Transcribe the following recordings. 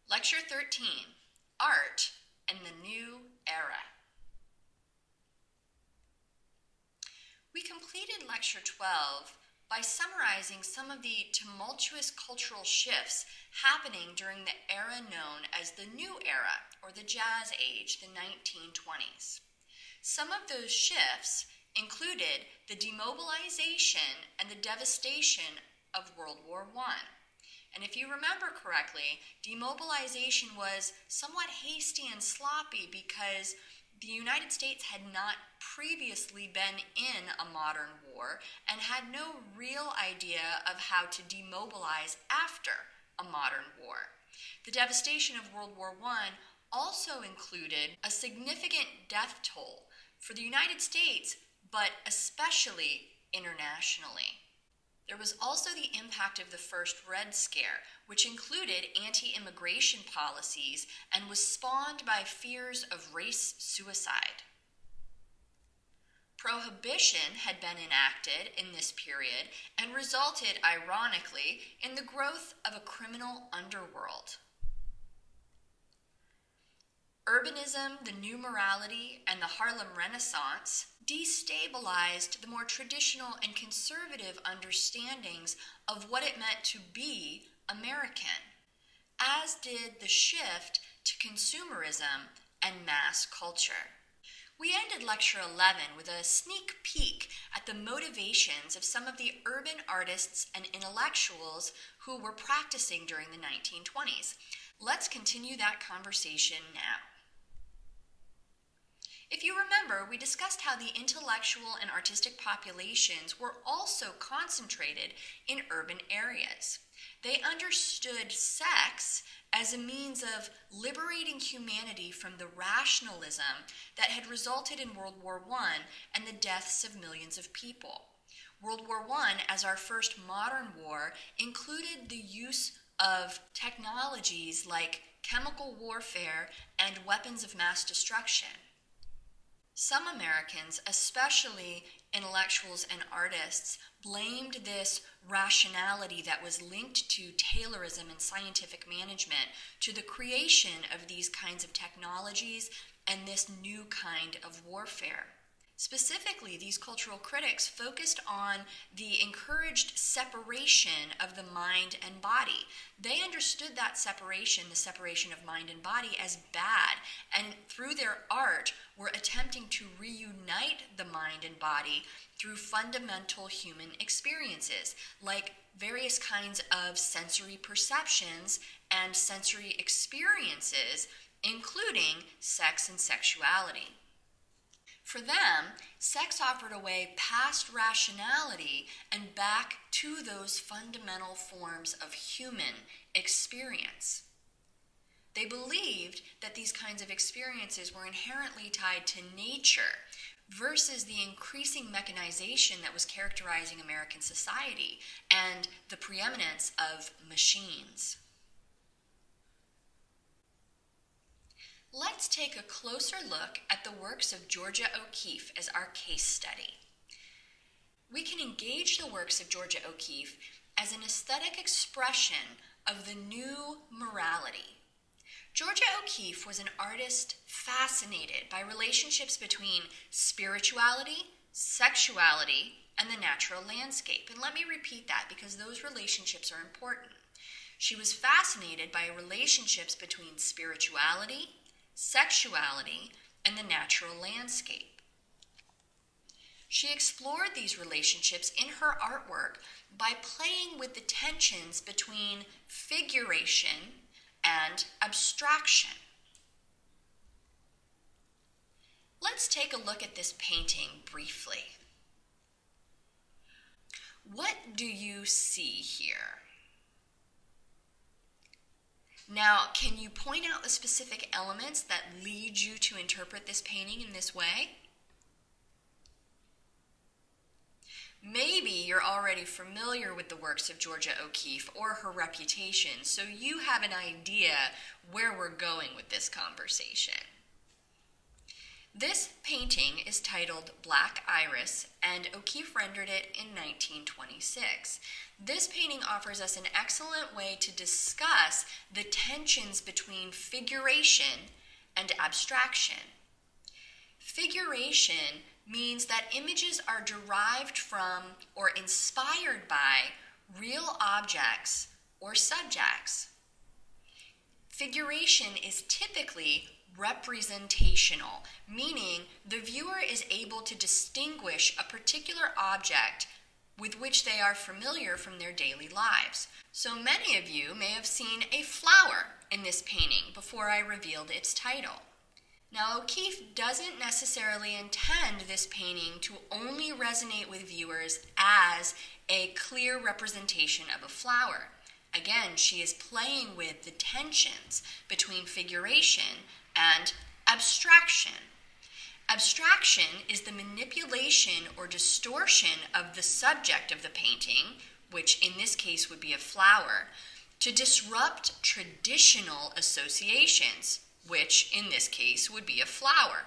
Lecture 13, Art and the New Era. We completed Lecture 12 by summarizing some of the tumultuous cultural shifts happening during the era known as the New Era, or the Jazz Age, the 1920s. Some of those shifts included the demobilization and the devastation of World War I. And if you remember correctly, demobilization was somewhat hasty and sloppy because the United States had not previously been in a modern war and had no real idea of how to demobilize after a modern war. The devastation of World War I also included a significant death toll for the United States, but especially internationally. There was also the impact of the first Red Scare, which included anti-immigration policies and was spawned by fears of race suicide. Prohibition had been enacted in this period and resulted, ironically, in the growth of a criminal underworld. Urbanism, the new morality, and the Harlem Renaissance destabilized the more traditional and conservative understandings of what it meant to be American, as did the shift to consumerism and mass culture. We ended Lecture 11 with a sneak peek at the motivations of some of the urban artists and intellectuals who were practicing during the 1920s. Let's continue that conversation now. If you remember, we discussed how the intellectual and artistic populations were also concentrated in urban areas. They understood sex as a means of liberating humanity from the rationalism that had resulted in World War I and the deaths of millions of people. World War I, as our first modern war, included the use of technologies like chemical warfare and weapons of mass destruction. Some Americans, especially intellectuals and artists, blamed this rationality that was linked to Taylorism and scientific management to the creation of these kinds of technologies and this new kind of warfare. Specifically, these cultural critics focused on the encouraged separation of the mind and body. They understood that separation, the separation of mind and body, as bad, and through their art were attempting to reunite the mind and body through fundamental human experiences, like various kinds of sensory perceptions and sensory experiences, including sex and sexuality. For them, sex offered a way past rationality and back to those fundamental forms of human experience. They believed that these kinds of experiences were inherently tied to nature versus the increasing mechanization that was characterizing American society and the preeminence of machines. Let's take a closer look at the works of Georgia O'Keeffe as our case study. We can engage the works of Georgia O'Keeffe as an aesthetic expression of the new morality. Georgia O'Keeffe was an artist fascinated by relationships between spirituality, sexuality, and the natural landscape. And let me repeat that because those relationships are important. She was fascinated by relationships between spirituality, sexuality, and the natural landscape. She explored these relationships in her artwork by playing with the tensions between figuration and abstraction. Let's take a look at this painting briefly. What do you see here? Now, can you point out the specific elements that lead you to interpret this painting in this way? Maybe you're already familiar with the works of Georgia O'Keeffe or her reputation, so you have an idea where we're going with this conversation. This painting is titled Black Iris, and O'Keeffe rendered it in 1926. This painting offers us an excellent way to discuss the tensions between figuration and abstraction. Figuration means that images are derived from or inspired by real objects or subjects. Figuration is typically representational, meaning the viewer is able to distinguish a particular object with which they are familiar from their daily lives. So many of you may have seen a flower in this painting before I revealed its title. Now, O'Keeffe doesn't necessarily intend this painting to only resonate with viewers as a clear representation of a flower. Again, she is playing with the tensions between figuration and abstraction. Abstraction is the manipulation or distortion of the subject of the painting, which in this case would be a flower, to disrupt traditional associations, which in this case would be a flower.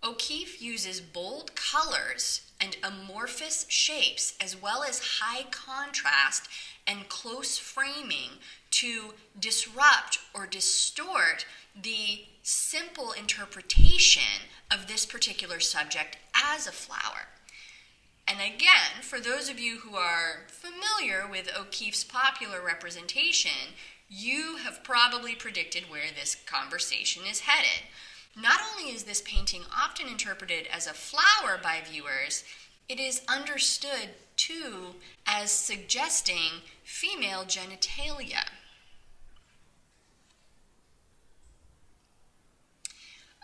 O'Keeffe uses bold colors and amorphous shapes, as well as high contrast and close framing, to disrupt or distort the simple interpretation of this particular subject as a flower. And again, for those of you who are familiar with O'Keeffe's popular representation, you have probably predicted where this conversation is headed. Not only is this painting often interpreted as a flower by viewers, it is understood too as suggesting female genitalia.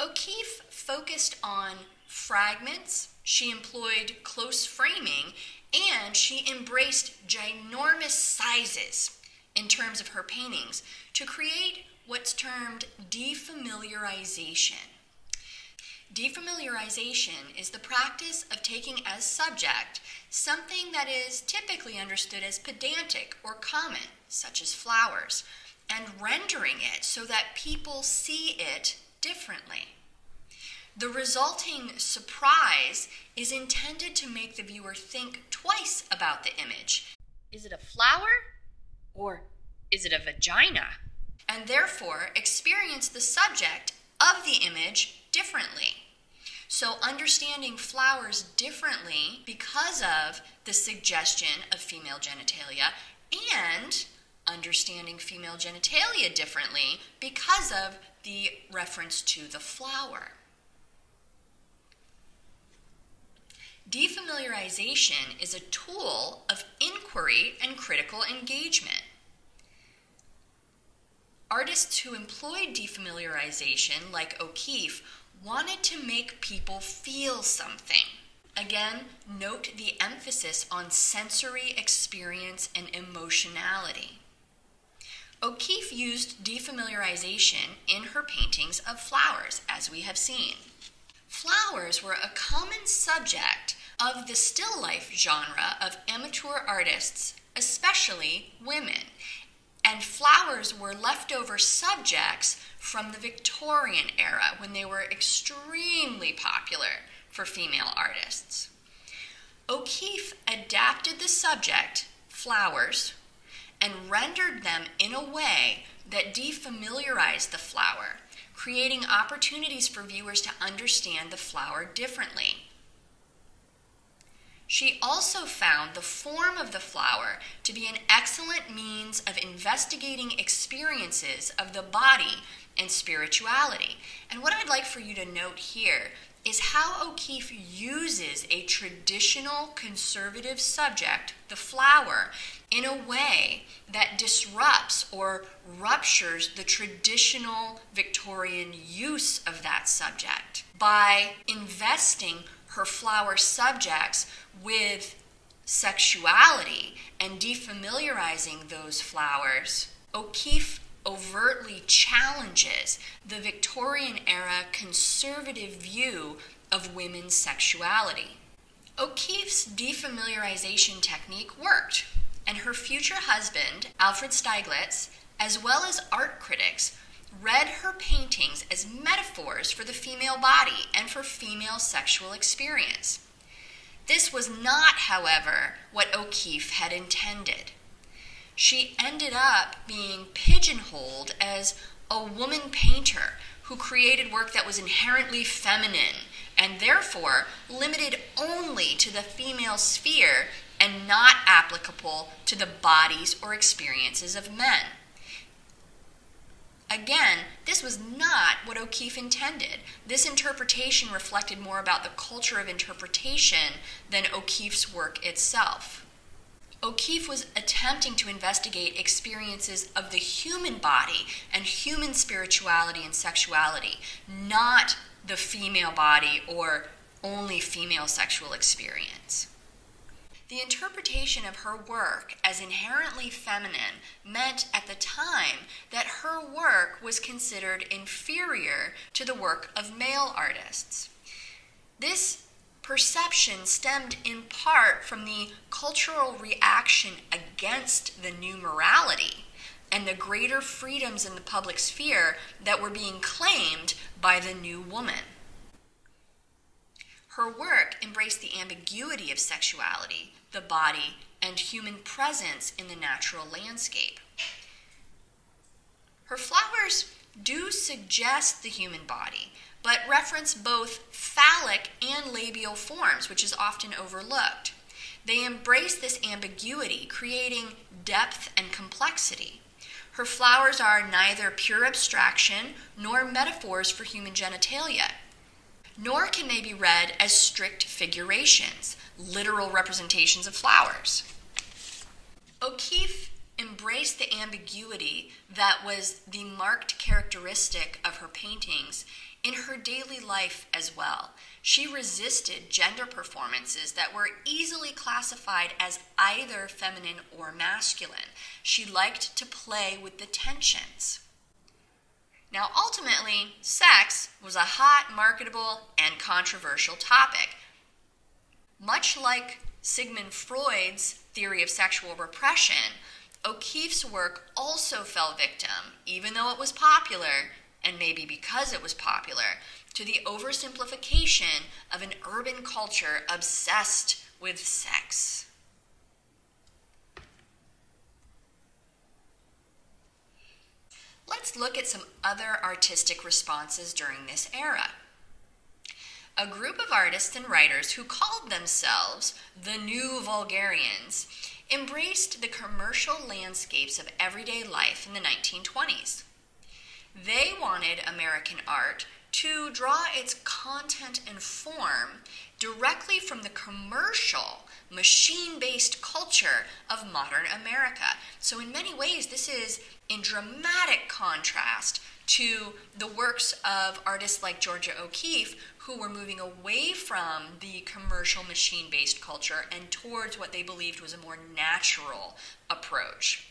O'Keeffe focused on fragments, she employed close framing, and she embraced ginormous sizes in terms of her paintings to create what's termed defamiliarization. Defamiliarization is the practice of taking as subject something that is typically understood as pedantic or common, such as flowers, and rendering it so that people see it differently. The resulting surprise is intended to make the viewer think twice about the image. Is it a flower? Or is it a vagina? And therefore experience the subject of the image differently. So understanding flowers differently because of the suggestion of female genitalia, and understanding female genitalia differently because of the reference to the flower. Defamiliarization is a tool of inquiry and critical engagement. Artists who employed defamiliarization, like O'Keeffe, wanted to make people feel something. Again, note the emphasis on sensory experience and emotionality. O'Keeffe used defamiliarization in her paintings of flowers, as we have seen. Flowers were a common subject of the still life genre of amateur artists, especially women, and flowers were leftover subjects from the Victorian era when they were extremely popular for female artists. O'Keeffe adapted the subject, flowers, and rendered them in a way that defamiliarized the flower, creating opportunities for viewers to understand the flower differently. She also found the form of the flower to be an excellent means of investigating experiences of the body and spirituality. And what I'd like for you to note here is how O'Keeffe uses a traditional conservative subject, the flower, in a way that disrupts or ruptures the traditional Victorian use of that subject by investing her flower subjects with sexuality and defamiliarizing those flowers. O'Keeffe overtly challenges the Victorian era conservative view of women's sexuality. O'Keeffe's defamiliarization technique worked, and her future husband, Alfred Stieglitz, as well as art critics, read her paintings as metaphors for the female body and for female sexual experience. This was not, however, what O'Keeffe had intended. She ended up being pigeonholed as a woman painter who created work that was inherently feminine and therefore limited only to the female sphere and not applicable to the bodies or experiences of men. Again, this was not what O'Keeffe intended. This interpretation reflected more about the culture of interpretation than O'Keeffe's work itself. O'Keeffe was attempting to investigate experiences of the human body and human spirituality and sexuality, not the female body or only female sexual experience. The interpretation of her work as inherently feminine meant at the time that her work was considered inferior to the work of male artists. This perception stemmed in part from the cultural reaction against the new morality and the greater freedoms in the public sphere that were being claimed by the new woman. Her work embraced the ambiguity of sexuality, the body, and human presence in the natural landscape. Her flowers do suggest the human body, but reference both phallic and labial forms, which is often overlooked. They embrace this ambiguity, creating depth and complexity. Her flowers are neither pure abstraction nor metaphors for human genitalia, nor can they be read as strict figurations, literal representations of flowers. O'Keeffe embraced the ambiguity that was the marked characteristic of her paintings in her daily life as well. She resisted gender performances that were easily classified as either feminine or masculine. She liked to play with the tensions. Now, ultimately, sex was a hot, marketable, and controversial topic. Much like Sigmund Freud's theory of sexual repression, O'Keeffe's work also fell victim, even though it was popular, and maybe because it was popular, to the oversimplification of an urban culture obsessed with sex. Let's look at some other artistic responses during this era. A group of artists and writers who called themselves the New Vulgarians embraced the commercial landscapes of everyday life in the 1920s. They wanted American art to draw its content and form directly from the commercial, machine-based culture of modern America. So in many ways, this is in dramatic contrast to the works of artists like Georgia O'Keeffe, who were moving away from the commercial machine-based culture and towards what they believed was a more natural approach.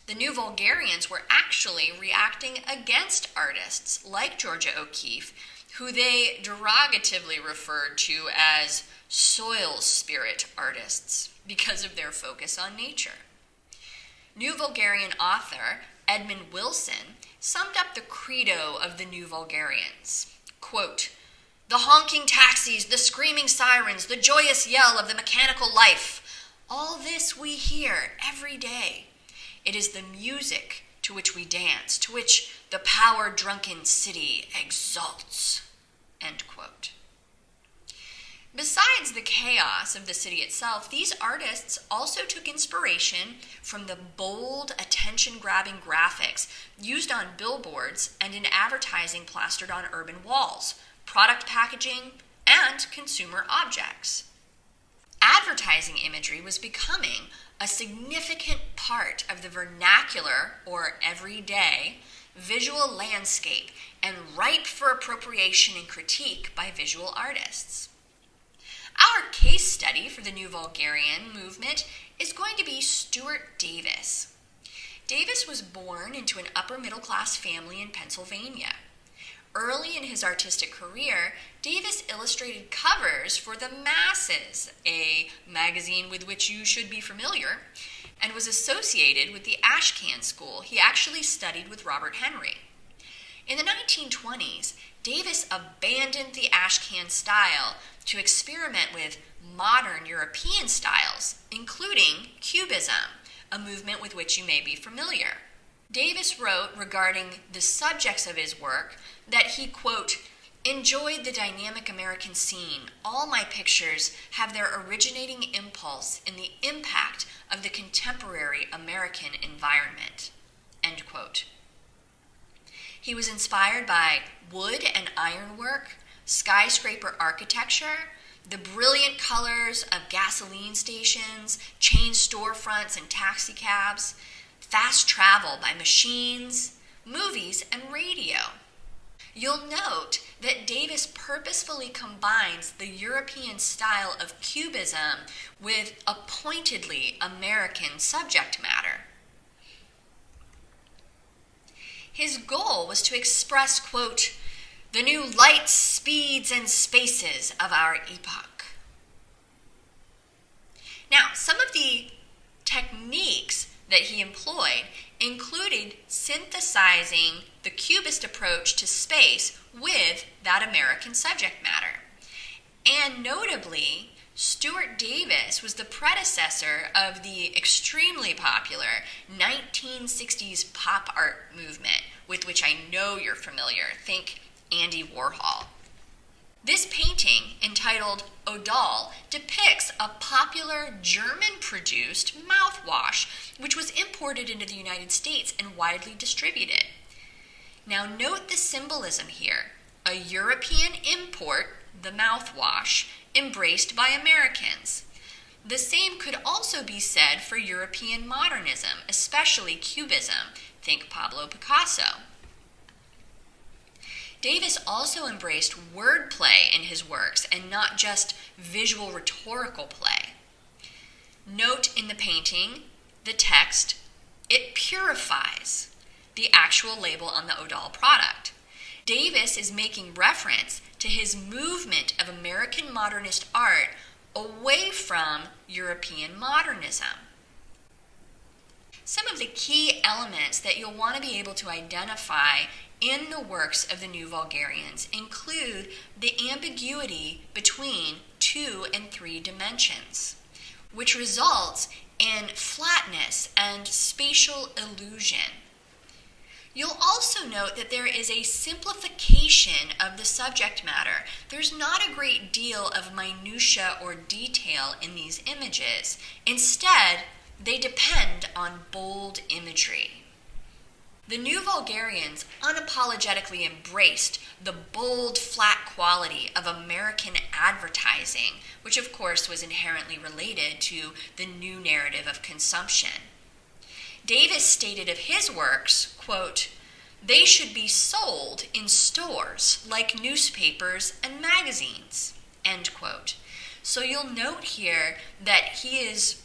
The New Vulgarians were actually reacting against artists like Georgia O'Keeffe, who they derogatively referred to as soil spirit artists because of their focus on nature. New Vulgarian author Edmund Wilson summed up the credo of the New Vulgarians. Quote, "The honking taxis, the screaming sirens, the joyous yell of the mechanical life, all this we hear every day. It is the music to which we dance, to which the power-drunken city exalts." End quote. Besides the chaos of the city itself, these artists also took inspiration from the bold, attention-grabbing graphics used on billboards and in advertising plastered on urban walls, product packaging, and consumer objects. Advertising imagery was becoming a significant part of the vernacular, or everyday, visual landscape and ripe for appropriation and critique by visual artists. Our case study for the New Vulgarian movement is going to be Stuart Davis. Davis was born into an upper-middle-class family in Pennsylvania. Early in his artistic career, Davis illustrated covers for The Masses, a magazine with which you should be familiar, and was associated with the Ashcan school. He actually studied with Robert Henry. In the 1920s, Davis abandoned the Ashcan style to experiment with modern European styles, including Cubism, a movement with which you may be familiar. Davis wrote regarding the subjects of his work that he, quote, enjoyed the dynamic American scene. All my pictures have their originating impulse in the impact of the contemporary American environment, end quote. He was inspired by wood and ironwork, skyscraper architecture, the brilliant colors of gasoline stations, chain storefronts and taxicabs, fast travel by machines, movies, and radio. You'll note that Davis purposefully combines the European style of Cubism with a pointedly American subject matter. His goal was to express, quote, the new lights, speeds, and spaces of our epoch. Now, some of the techniques that he employed included synthesizing the Cubist approach to space with that American subject matter. And notably, Stuart Davis was the predecessor of the extremely popular 1960s pop art movement, with which I know you're familiar. Think Andy Warhol. This painting, entitled Odal, depicts a popular German-produced mouthwash, which was imported into the United States and widely distributed. Now note the symbolism here. A European import, the mouthwash, embraced by Americans. The same could also be said for European modernism, especially Cubism. Think Pablo Picasso. Davis also embraced wordplay in his works and not just visual rhetorical play. Note in the painting, the text, it purifies, the actual label on the Odal product. Davis is making reference to his movement of American modernist art away from European modernism. Some of the key elements that you'll want to be able to identify in the works of the New Vulgarians include the ambiguity between 2 and 3 dimensions, which results in flatness and spatial illusion. You'll also note that there is a simplification of the subject matter. There's not a great deal of minutia or detail in these images. Instead, they depend on bold imagery. The New Vulgarians unapologetically embraced the bold, flat quality of American advertising, which of course was inherently related to the new narrative of consumption. Davis stated of his works, quote, they should be sold in stores like newspapers and magazines, end quote. So you'll note here that he is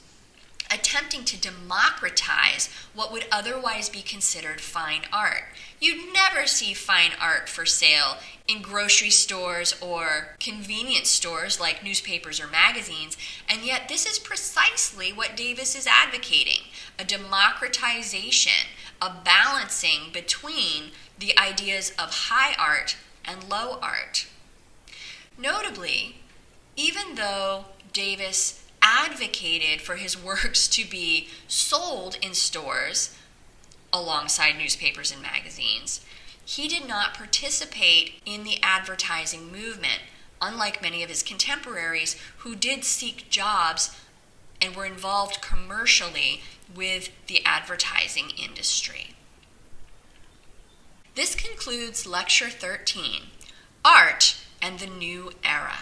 attempting to democratize what would otherwise be considered fine art. You'd never see fine art for sale in grocery stores or convenience stores like newspapers or magazines, and yet this is precisely what Davis is advocating, a democratization, a balancing between the ideas of high art and low art. Notably, even though Davis advocated for his works to be sold in stores alongside newspapers and magazines, he did not participate in the advertising movement, unlike many of his contemporaries who did seek jobs and were involved commercially with the advertising industry. This concludes Lecture 13, Art and the New Era.